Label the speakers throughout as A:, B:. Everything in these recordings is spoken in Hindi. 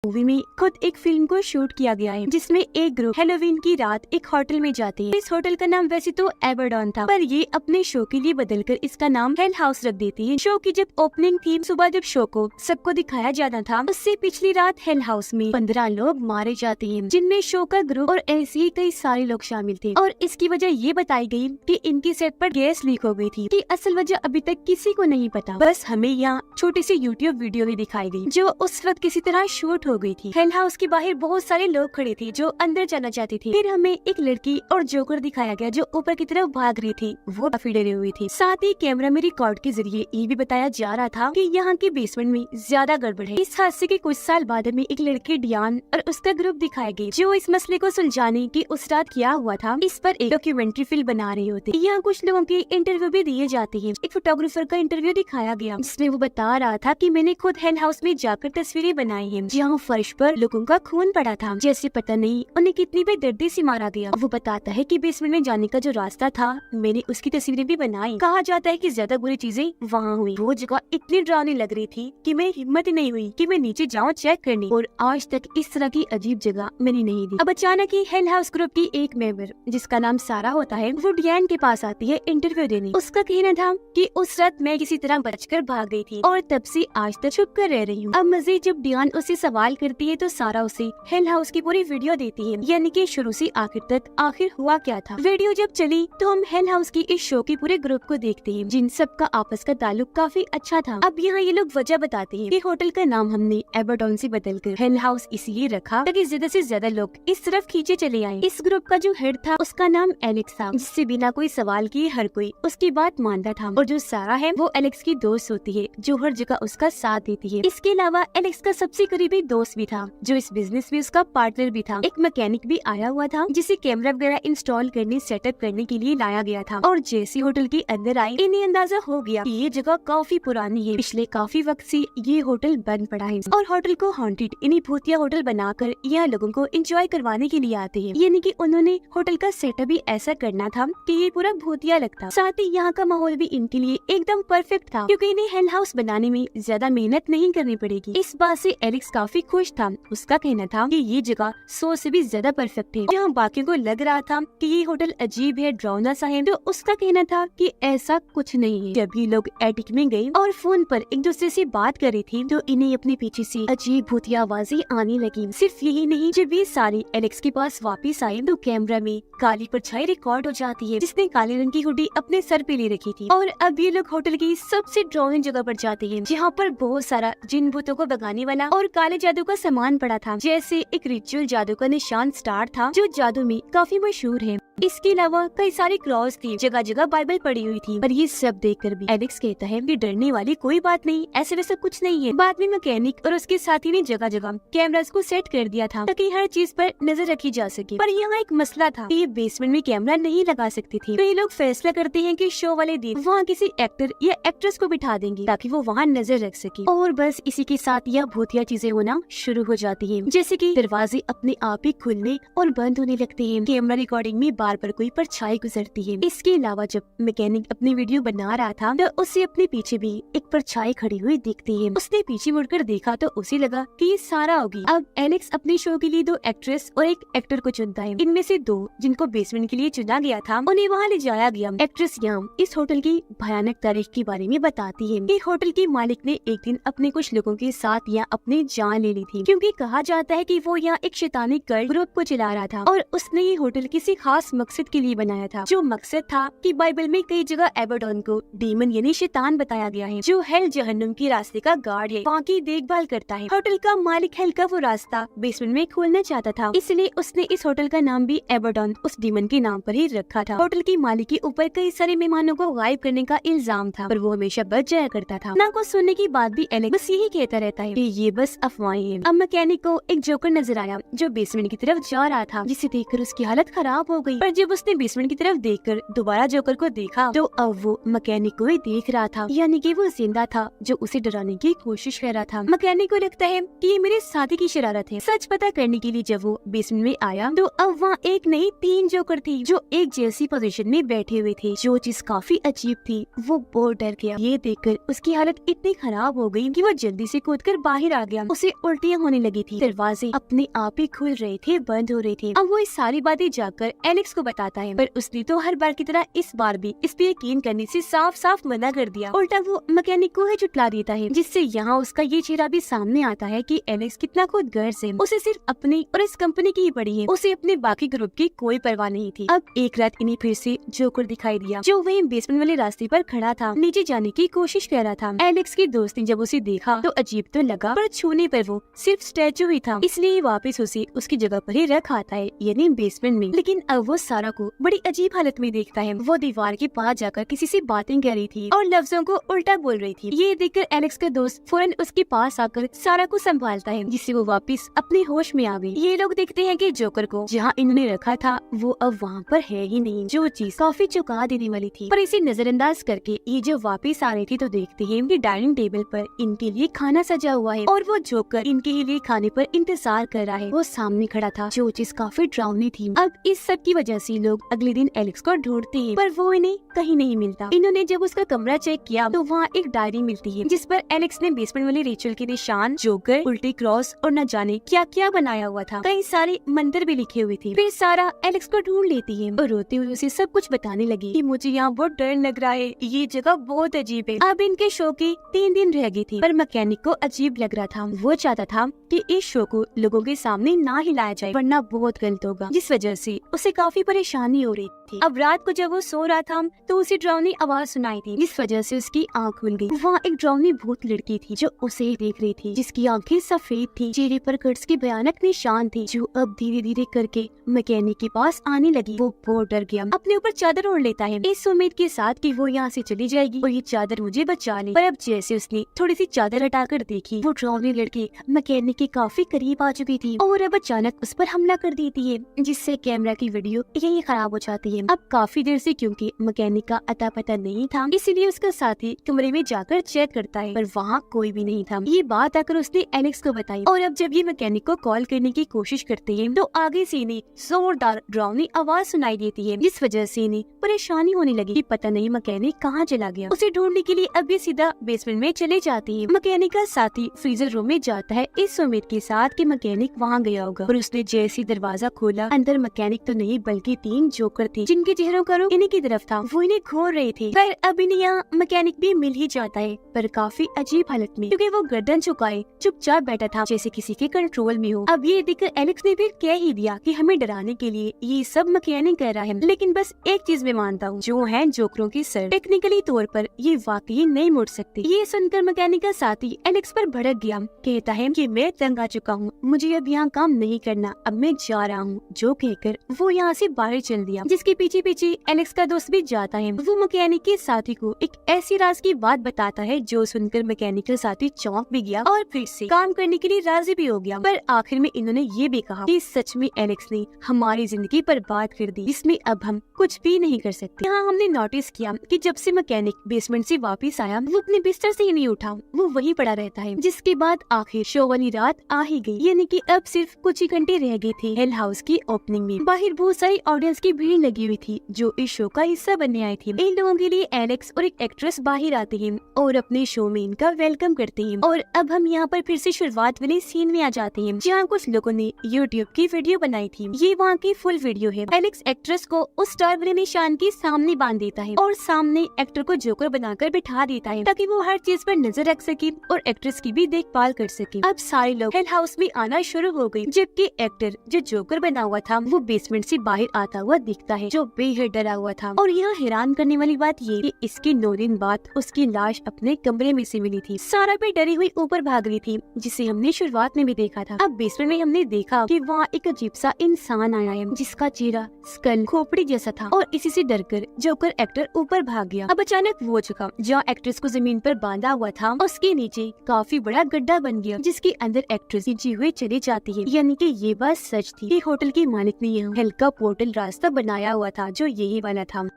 A: मूवी में खुद एक फिल्म को शूट किया गया है जिसमें एक ग्रुप हैलोवीन की रात एक होटल में जाते हैं। इस होटल का नाम वैसे तो एबरडॉन था, पर ये अपने शो के लिए बदलकर इसका नाम हेल हाउस रख देती है। शो की जब ओपनिंग थी, सुबह जब शो को सबको दिखाया जाना था, उससे पिछली रात हेल हाउस में 15 लोग मारे जाते हैं, जिनमें शो का ग्रुप और ऐसे ही कई सारे लोग शामिल थे। और इसकी वजह ये बताई गई कि इनकी सेट पर गैस लीक हो गई थी, कि असल वजह अभी तक किसी को नहीं पता। बस हमें यहाँ छोटी सी यूट्यूब वीडियो भी दिखाई गई जो उस वक्त किसी तरह शूट हो गई थी। हेल हाउस के बाहर बहुत सारे लोग खड़े थे जो अंदर जाना चाहते थे। फिर हमें एक लड़की और जोकर दिखाया गया जो ऊपर की तरफ भाग रही थी, वो काफी डरी हुई थी। साथ ही कैमरा में रिकॉर्ड के जरिए ये भी बताया जा रहा था कि यहाँ के बेसमेंट में ज्यादा गड़बड़ है। इस हादसे के कुछ साल बाद में एक लड़की डियान और उसका ग्रुप दिखाया गया जो इस मसले को सुलझाने की उस रात किया हुआ था। इस पर एक डॉक्यूमेंट्री फिल्म बना रहे होते। यहाँ कुछ लोगों के इंटरव्यू भी दिए जाते हैं। एक फोटोग्राफर का इंटरव्यू दिखाया गया जिसमें वो बता रहा था कि मैंने खुद हेल हाउस में जाकर तस्वीरें बनाई हैं जहाँ फर्श पर लोगों का खून पड़ा था, जैसे पता नहीं उन्हें कितनी बेदर्दी से मारा गया। वो बताता है कि बेसमेंट में जाने का जो रास्ता था, मैंने उसकी तस्वीरें भी बनाई। कहा जाता है कि ज्यादा बुरी चीजें वहाँ हुई। वो जगह इतनी डरावनी लग रही थी कि मैं हिम्मत ही नहीं हुई कि मैं नीचे जाऊँ चेक करने, और आज तक इस तरह की अजीब जगह मैंने नहीं दी। अब अचानक ही हेल हाउस ग्रुप की एक मेंबर जिसका नाम सारा होता है, वो डियान के पास आती है इंटरव्यू देने। उसका कहना था कि उस रात मैं किसी तरह बचकर भाग गई थी और तब से आज तक छुप कर रह रही हूँ। अब मजीद जब डियान उससे सवाल करती है तो सारा उसे हेल हाउस की पूरी वीडियो देती है, यानी कि शुरू से आखिर तक आखिर हुआ क्या था। वीडियो जब चली तो हम हेल हाउस की इस शो के पूरे ग्रुप को देखते हैं जिन सब का आपस का ताल्लुक काफी अच्छा था। अब यहाँ ये लोग वजह बताते हैं कि होटल का नाम हमने एबरडॉन से बदलकर हेल हाउस इसलिए रखा ताकि ज्यादा से ज्यादा लोग इस तरफ खींचे चले आए। इस ग्रुप का जो हेड था उसका नाम एलेक्स था, जिससे बिना कोई सवाल किए हर कोई उसकी बात मानता था। और जो सारा है वो एलेक्स की दोस्त होती है जो हर जगह उसका साथ देती है। इसके अलावा एलेक्स का सबसे करीबी दोस्त भी था जो इस बिजनेस में उसका पार्टनर भी था। एक मैकेनिक भी आया हुआ था जिसे कैमरा वगैरह इंस्टॉल करने सेटअप करने के लिए लाया गया था। और जैसे होटल के अंदर आए इन्हें अंदाजा हो गया कि ये जगह काफी पुरानी है, पिछले काफी वक्त से ये होटल बंद पड़ा है और होटल को हॉन्टेड इन्हीं भूतिया होटल बनाकर यहाँ लोगों को एंजॉय करवाने के लिए आते हैं। यानी कि उन्होंने होटल का सेटअप भी ऐसा करना था कि ये पूरा भूतिया लगता। साथ ही यहाँ का माहौल भी इनके लिए एकदम परफेक्ट था क्योंकि इन्हें हेल हाउस बनाने में ज्यादा मेहनत नहीं करनी पड़ेगी। इस बात से एलेक्स काफी खुश था। उसका कहना था कि ये जगह 100 से भी ज्यादा परफेक्ट है। जहाँ बाकियों को लग रहा था कि ये होटल अजीब है, डरावना सा है, तो उसका कहना था कि ऐसा कुछ नहीं है। जब ये लोग एटिक में गए और फोन पर एक दूसरे से बात कर रही थी तो इन्हें अपने पीछे से अजीब भूतिया आवाजें आने लगी। सिर्फ यही नहीं, जब ये सारे एलेक्स के पास वापस आए तो कैमरा में काली परछाई रिकॉर्ड हो जाती है जिसने काले रंग की हुडी अपने सर पे ले रखी थी। और अब ये लोग होटल की सबसे डरावनी जगह पर जाते हैं जहाँ पर बहुत सारा जिन भूतों को भगाने वाला और काले जादू का सामान पड़ा था, जैसे एक रिचुअल जादू का निशान स्टार था जो जादू में काफी मशहूर है। इसके अलावा कई सारे क्रॉस थी, जगह जगह बाइबल पड़ी हुई थी। पर ये सब देखकर भी एलेक्स कहता है कि डरने वाली कोई बात नहीं, ऐसे वैसा कुछ नहीं है। बाद में मैकेनिक और उसके साथी ने जगह जगह कैमरास को सेट कर दिया था ताकि हर चीज पर नजर रखी जा सके। पर यहाँ एक मसला था कि ये बेसमेंट में कैमरा नहीं लगा सकती थी, तो ये लोग फैसला करते हैं कि शो वाले दिन वहाँ किसी एक्टर या एक्ट्रेस को बिठा देंगे ताकि वो वहाँ नजर रख सके। और बस इसी के साथ यह भूतिया चीजें होना शुरू हो जाती है, जैसे की दरवाजे अपने आप ही खुलने और बंद होने लगते हैं। कैमरा रिकॉर्डिंग में बार बार कोई परछाई गुजरती है। इसके अलावा जब मैकेनिक अपनी वीडियो बना रहा था तो उसे अपने पीछे भी एक परछाई खड़ी हुई दिखती है। उसने पीछे मुड़कर देखा तो उसे लगा कि ये सारा होगी। अब एलेक्स अपने शो के लिए 2 एक्ट्रेस और एक एक्टर को चुनता है। इनमें से 2 जिनको बेसमेंट के लिए चुना गया था उन्हें वहाँ ले जाया गया। एक्ट्रेस यहाँ इस होटल की भयानक तारीख के बारे में बताती है कि होटल के मालिक ने एक दिन अपने कुछ लोगों के साथ यहाँ अपनी जान ले ली थी, क्योंकि कहा जाता है कि वो यहाँ एक शैतानी कल्ट ग्रुप को चला रहा था और उसने ये होटल किसी खास मकसद के लिए बनाया था, जो मकसद था कि बाइबल में कई जगह एबरडॉन को डीमन यानी शैतान बताया गया है जो हेल जहन्नुम के रास्ते का गार्ड है, वहाँ की देखभाल करता है। होटल का मालिक हेल का वो रास्ता बेसमेंट में खोलना चाहता था, इसलिए उसने इस होटल का नाम भी एबरडॉन उस डीमन के नाम पर ही रखा था। होटल की मालिक के ऊपर कई सारे मेहमानों को गायब करने का इल्जाम था, पर वो हमेशा बच जाया करता था। ना कुछ सुनने की बात भी एलेक्स बस यही कहता रहता है कि ये बस अफवाहें हैं। अब मैकेनिक को एक जोकर नजर आया जो बेसमेंट की तरफ जा रहा था, जिसे देखकर उसकी हालत खराब हो गई। पर जब उसने बेसमेंट की तरफ देखकर दोबारा जोकर को देखा तो अब वो मैकेनिक को ही देख रहा था, यानी कि वो जिंदा था जो उसे डराने की कोशिश कर रहा था। मैकेनिक को लगता है कि ये मेरे साथी की शरारत है। सच पता करने के लिए जब वो बेसमेंट में आया तो अब वहाँ एक नहीं 3 जोकर थी जो एक जैसी पोजीशन में बैठे हुए थे। जो चीज काफी अजीब थी, वो बहुत डर गया। ये देखकर उसकी हालत इतनी खराब हो गई कि वो जल्दी से कूदकर बाहर आ गया। उसे उल्टियाँ होने लगी थी, दरवाजे अपने आप ही खुल रहे थे, बंद हो रहे थे। अब वो इस सारी बातें जाकर एलेक्स को बताता है, पर उसने तो हर बार की तरह इस बार भी इस पे यकीन करने से साफ साफ मना कर दिया। उल्टा वो मैकेनिक को ही जुटला देता है, जिससे यहाँ उसका ये चेहरा भी सामने आता है कि एलेक्स कितना खुद गर्ज है। उसे सिर्फ अपनी और इस कंपनी की ही पड़ी है, उसे अपने बाकी ग्रुप की कोई परवाह नहीं थी। अब एक रात इन्हें फिर से जोकर दिखाई दिया, जो वही बेसमेंट वाले रास्ते पर खड़ा था, नीचे जाने की कोशिश कर रहा था। एलेक्स की दोस्त ने जब उसे देखा तो अजीब तो लगा, पर छूने पर वो सिर्फ स्टैचू ही था, इसलिए वापस उसे उसकी जगह पर ही रख आता है, यानी बेसमेंट में। लेकिन अब वो सारा को बड़ी अजीब हालत में देखता है। वो दीवार के पास जाकर किसी से बातें कर रही थी और लफ्जों को उल्टा बोल रही थी। ये देखकर एलेक्स का दोस्त फौरन उसके पास आकर सारा को संभालता है, जिससे वो वापस अपने होश में आ गई। ये लोग देखते हैं कि जोकर को जहाँ इन्होंने रखा था वो अब वहाँ पर है ही नहीं, जो चीज काफी चौंका देने वाली थी। पर इसे नजरअंदाज करके ये जो वापस आ रही थी तो देखते हैं कि डाइनिंग टेबल पर इनके लिए खाना सजा हुआ है और वो जोकर इनके लिए खाने पर इंतजार कर रहा है। वो सामने खड़ा था, जो चीज काफी डरावनी थी। अब इस सब की वजह से लोग अगले दिन एलेक्स को ढूंढते हैं, पर वो इन्हें कहीं नहीं मिलता। इन्होंने जब उसका कमरा चेक किया तो वहाँ एक डायरी मिलती है, जिस पर एलेक्स ने बेसमेंट वाले रेचल के निशान, जोकर, उल्टे क्रॉस और न जाने क्या क्या बनाया हुआ था। कई सारे मंत्र भी लिखे हुए थे। फिर सारा एलेक्स को ढूंढ लेती है और रोते हुए उसे सब कुछ बताने लगी कि मुझे यहाँ बहुत डर लग रहा है, ये जगह बहुत अजीब है। अब इनके शो के 3 दिन रह गए थे, पर मैकेनिक को अजीब लग रहा था। वो चाहता था कि इस शो को लोगों के सामने ना हिलाया जाए, वरना बहुत गलत होगा, जिस वजह से उसे काफी परेशानी हो रही थी। अब रात को जब वो सो रहा था तो उसे डरावनी आवाज सुनाई थी, जिस वजह से उसकी आंख खुल गई। वहाँ एक डरावनी भूत लड़की थी जो उसे देख रही थी, जिसकी आंखें सफेद थी, चेहरे पर कर्ज के भयानक निशान थे, जो अब धीरे धीरे करके मैकेनिक के पास आने लगी। वो बहुत डर गया, अपने ऊपर चादर ओढ़ लेता है, इस उम्मीद के साथ कि वो यहाँ से चली जाएगी और ये चादर मुझे बचा ले। पर अब जैसे उसने थोड़ी सी चादर हटाकर देखी, वो डरावनी लड़की मैकेनिक के काफी करीब आ चुकी थी और अब अचानक उस पर हमला कर देती है, जिससे कैमरा की वीडियो यही खराब हो जाती है। अब काफी देर से क्योंकि मैकेनिक का अता पता नहीं था, इसीलिए उसका साथी कमरे में जाकर चेक करता है, पर वहाँ कोई भी नहीं था। ये बात आकर उसने एलेक्स को बताई और अब जब ये मैकेनिक को कॉल करने की कोशिश करते हैं तो आगे से इन्हें जोरदार डरावनी आवाज सुनाई देती है, जिस वजह से इन्हें परेशानी होने लगी कि पता नहीं मैकेनिक कहाँ चला गया। उसे ढूंढने के लिए अब ये सीधा बेसमेंट में चले जाती है। मैकेनिक का साथी फ्रीजर रूम में जाता है, इस उम्मीद के साथ कि मैकेनिक वहाँ गया होगा, और उसने जैसे दरवाजा खोला, अंदर मैकेनिक तो नहीं बल्कि 3 जोकर थे, जिनके चेहरों का रुख इन्हीं की तरफ था। वो इन्हें घूर रहे थे। खैर अब इन्हें यहाँ मैकेनिक भी मिल ही जाता है, पर काफी अजीब हालत में, क्योंकि वो गर्दन झुकाए चुपचाप बैठा था, जैसे किसी के कंट्रोल में हो। अब ये देखकर एलेक्स ने भी कह ही दिया कि हमें डराने के लिए ये सब मैकेनिक कर रहा है, लेकिन बस एक चीज मैं मानता हूँ, जो है जोकरों की सर, टेक्निकली तौर पर ये वाकई नहीं मुड़ सकती। ये सुनकर मैकेनिक का साथी एलेक्स पर भड़क गया, कहता है कि मैं तंग आ चुका हूँ, मुझे अब यहाँ काम नहीं करना, अब मैं जा रहा हूँ। जो कहकर वो यहाँ से बाहर चल दिया, जिसके पीछे पीछे एलेक्स का दोस्त भी जाता है। वो मैकेनिक के साथी को एक ऐसी राज की बात बताता है जो सुनकर मैकेनिक का साथी चौंक भी गया और फिर से काम करने के लिए राजी भी हो गया। पर आखिर में इन्होंने ये भी कहा कि सच में एलेक्स ने हमारी जिंदगी बर्बाद कर दी, जिसमें अब हम कुछ भी नहीं कर सकते। यहाँ हमने नोटिस किया कि जब से मैकेनिक बेसमेंट से वापस आया, वो अपने बिस्तर से ही नहीं उठा, वो वहीं पड़ा रहता है। जिसके बाद आखिर शो वाली रात आ ही गई, यानी कि अब सिर्फ कुछ ही घंटे रह गए थे हेल हाउस की ओपनिंग में। बाहर बहुत सारी ऑडियंस की भीड़ लगी हुई थी जो इस शो का हिस्सा बनने आई थी। इन लोगों के लिए एलेक्स और एक एक्ट्रेस बाहर आते हैं और अपने शो में इनका वेलकम करते हैं। और अब हम यहाँ पर फिर से शुरुआत वाले सीन में आ जाते हैं, जहाँ कुछ लोगों ने यूट्यूब की वीडियो बनाई थी। ये वहाँ की फुल वीडियो है। एलेक्स एक्ट्रेस को उस स्टार वाले निशान के सामने बांध देता है और सामने एक्टर को जोकर बनाकर बिठा देता है, ताकि वो हर चीज पर नजर रख सके और एक्ट्रेस की भी देखभाल कर सके। अब सारे लोग हेल हाउस में आना शुरू हो गए, जबकि एक्टर जो जोकर बना हुआ था वो बेसमेंट से बाहर आता हुआ दिखता है, जो बेहद डरा हुआ था। और यहाँ हैरान करने वाली बात ये कि इसके 9 दिन बाद उसकी लाश अपने कमरे में से मिली थी। सारा भी डरी हुई ऊपर भाग रही थी, जिसे हमने शुरुआत में भी देखा था। अब बेसमेंट में हमने देखा कि वहाँ एक अजीब सा इंसान आया है, जिसका चेहरा स्कल खोपड़ी जैसा था, और इसी से डरकर जोकर एक्टर ऊपर भाग गया। अब अचानक वो जगह जहाँ एक्ट्रेस को जमीन पर बांधा हुआ था, उसके नीचे काफी बड़ा गड्ढा बन गया, जिसके अंदर एक्ट्रेस जी हुए चली जाती है। यानी कि ये बात सच थी कि होटल के मालिक ने यहाँ हेल का पोर्टल रास्ता बनाया हुआ था जो यही वाला था।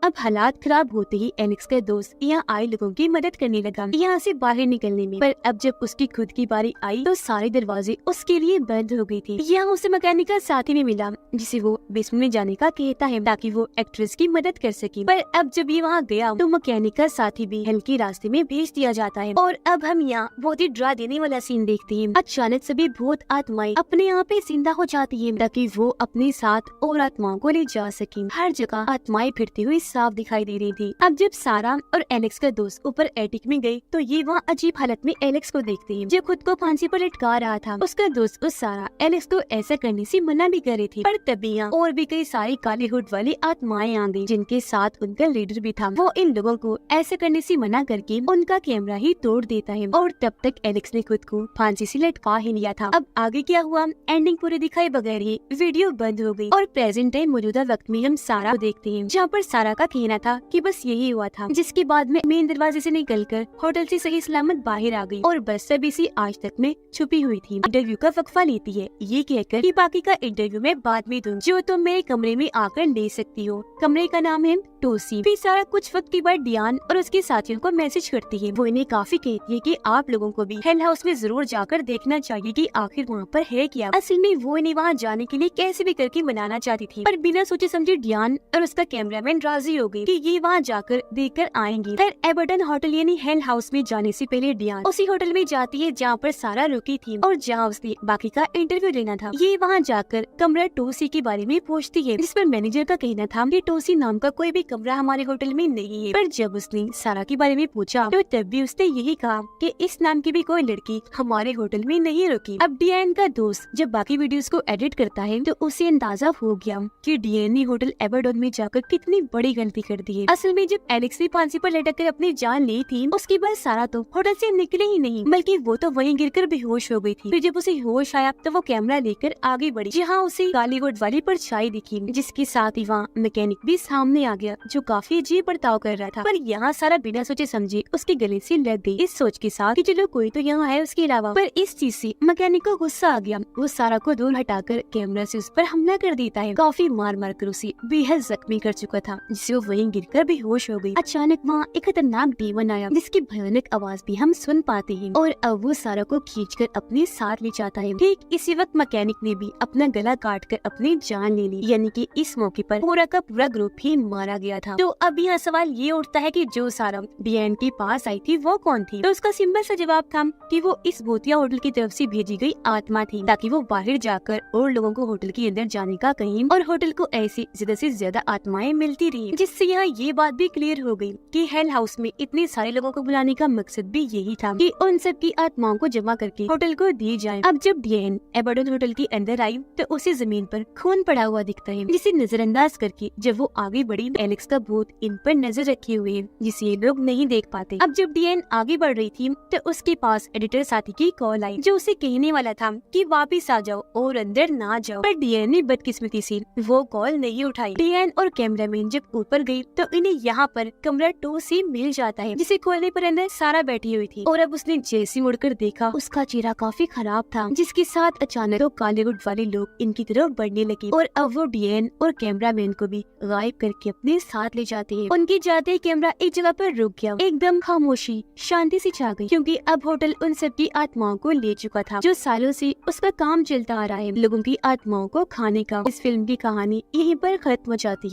A: अब हालात खराब होते ही एलेक्स का दोस्त यहाँ आए लोगों की मदद करने लगा यहाँ से बाहर निकलने में। पर अब जब उसकी खुद की बारी आई तो सारे दरवाजे उसके लिए बंद हो गई थी। यहाँ उसे मैकेनिक का साथी भी मिला जिसे वो बेसमेंट में जाने का कहता है ताकि वो एक्ट्रेस की मदद कर सके। पर अब जब ये वहाँ गया तो मैकेनिक का साथी भी हल्के रास्ते में भेज दिया जाता है। और अब हम यहाँ बहुत ही डरा देने वाला सीन देखते हैं। अचानक सभी भूत आत्माएं अपने यहाँ पे जिंदा हो जाती है ताकि वो अपने साथ और आत्माओं को ले जा सके। हर जगह आत्माएं फिरती हुई साफ दिखाई दे रही थी। अब जब सारा और एलेक्स का दोस्त ऊपर एटिक में गए तो ये वहाँ अजीब हालत में एलेक्स को देखते हैं जो खुद को फांसी पर लटका रहा था। उसका दोस्त उस सारा एलेक्स को ऐसा करने से मना भी कर रही थी। पर तभी यहाँ और भी कई सारी काली हुड वाली आत्माएं आ गई जिनके साथ उनका लीडर भी था। वो इन लोगों को ऐसा करने से मना करके उनका कैमरा ही तोड़ देता है और तब तक एलेक्स ने खुद को फांसी से लटका ही लिया था। अब आगे क्या हुआ एंडिंग पूरी दिखाए बगैर ही वीडियो बंद हो गई और प्रेजेंट टाइम मौजूदा वक्त में हम सारा को देखते हैं जहाँ पर सारा का कहना था कि बस यही हुआ था। जिसके बाद में मेन दरवाजे से निकलकर होटल से सही सलामत बाहर आ गई और बस सभी से आज तक में छुपी हुई थी। इंटरव्यू का वक्फा लेती है ये कहकर कि बाकी का इंटरव्यू में बाद में दूं जो तुम मेरे कमरे में आकर ले सकती हो। कमरे का नाम है टोसी। फिर सारा कुछ वक्त के बाद डियान और उसके साथियों को मैसेज करती है। वो इन्हें काफी कहती है कि आप लोगों को भी हेल हाउस में जरूर जाकर देखना चाहिए कि आखिर वहाँ पर है क्या। असल में वो इन्हें वहाँ जाने के लिए कैसे भी करके मनाना चाहती थी पर बिना सोचे समझे डियान और उसका कैमरामैन राजी हो गए कि ये वहाँ जाकर देखकर आएंगे। फिर एबर्टन होटल यानी हेल हाउस में जाने से पहले डियान उसी होटल में जाती है जहाँ पर सारा रुकी थी और जहाँ उसने बाकी का इंटरव्यू लेना था। ये वहाँ जाकर कमरा टोसी के बारे में पूछती है जिस पर मैनेजर का कहना था कि टोसी नाम का कोई भी कमरा हमारे होटल में नहीं है। पर जब उसने सारा के बारे में पूछा तो तब भी उसने यही कहा कि इस नाम की भी कोई लड़की हमारे होटल में नहीं रुकी। अब डियान का दोस्त जब बाकी वीडियोस को एडिट करता है तो उसे अंदाजा हो गया कि डियान ने होटल एबरडोन में जाकर कितनी बड़ी गलती कर दी है। असल में जब एलेक्स ने फांसी पर लटक कर अपनी जान ली थी उसके बाद सारा तो होटल से निकले ही नहीं बल्कि वो तो वहीं गिरकर बेहोश हो गई थी। फिर जब उसे होश आया तो वो कैमरा लेकर आगे बढ़ी जहाँ उसे कालीवुड वाली परछाई दिखी जिसके साथ ही वहाँ मैकेनिक भी सामने आ गया जो काफी अजीब बर्ताव कर रहा था। पर यहाँ सारा बिना सोचे समझे उसके गले से लग गई इस सोच के साथ कि चलो कोई तो यहाँ है उसके अलावा। पर इस चीज से मैकेनिक को गुस्सा आ गया। वो सारा को दूर हटाकर कैमरा से उस पर हमला कर देता है। काफी मार मार कर उसे बेहद जख्मी कर चुका था जिससे वो वहीं गिरकर बेहोश हो गई। अचानक वहाँ एक खतरनाक डीमन आया जिसकी भयानक आवाज भी हम सुन पाते हैं और अब वो सारा को खींचकर अपने साथ ले जाता है। ठीक इसी वक्त मैकेनिक ने भी अपना गला काट कर अपनी जान ले ली यानी कि इस मौके पर पूरा का पूरा ग्रुप ही मारा गया था। तो अब यहाँ सवाल ये उठता है कि जो सारा डियान के पास आई थी वो कौन थी। तो उसका सिंपल सा जवाब था कि वो इस भूतिया होटल की तरफ से भेजी गई आत्मा थी ताकि वो बाहर जाकर और लोगों को होटल के अंदर जाने का कहीं और होटल को ऐसी ज्यादा से ज्यादा आत्माएं मिलती रही जिससे यहाँ ये बात भी क्लियर हो गई कि हेल हाउस में इतने सारे लोगों को बुलाने का मकसद भी यही था कि उन सब की आत्माओं को जमा करके होटल को दी जाए। अब जब डियान एबरडोन होटल के अंदर आई तो उसे जमीन पर खून पड़ा हुआ दिखता है जिसे नजरअंदाज करके जब वो आगे बढ़ी एलेक्स का भूत इन पर नजर रखे हुए है जिसे ये लोग नहीं देख पाते। अब जब डियान आगे बढ़ रही थी तो उसके पास एडिटर साथी की कॉल आई जो उसे कहने वाला था कि वापिस आ जाओ और अंदर ना जाओ। पर डियान ने बदकिस्मती से वो कॉल नहीं उठाई। डियान और कैमरामैन जब ऊपर गई तो इन्हें यहाँ पर कमरा 2 से मिल जाता है जिसे खोलने पर अंदर सारा बैठी हुई थी और अब उसने जैसे मुड़कर देखा उसका चेहरा काफी खराब था जिसके साथ अचानक तो कालीवुड वाले लोग इनकी तरफ बढ़ने लगे और अब वो डियान और कैमरामैन को भी गायब करके अपने साथ ले जाते हैं। उनके जाते ही कैमरा एक जगह पर रुक गया। एकदम खामोशी शांति से छा गई क्योंकि अब होटल उन सबकी आत्माओं को ले चुका था जो सालों से उसका काम चलता आ रहा है लोगों की आत्माओं को खाने का। इस फिल्म की कहानी यहीं पर खत्म हो जाती है।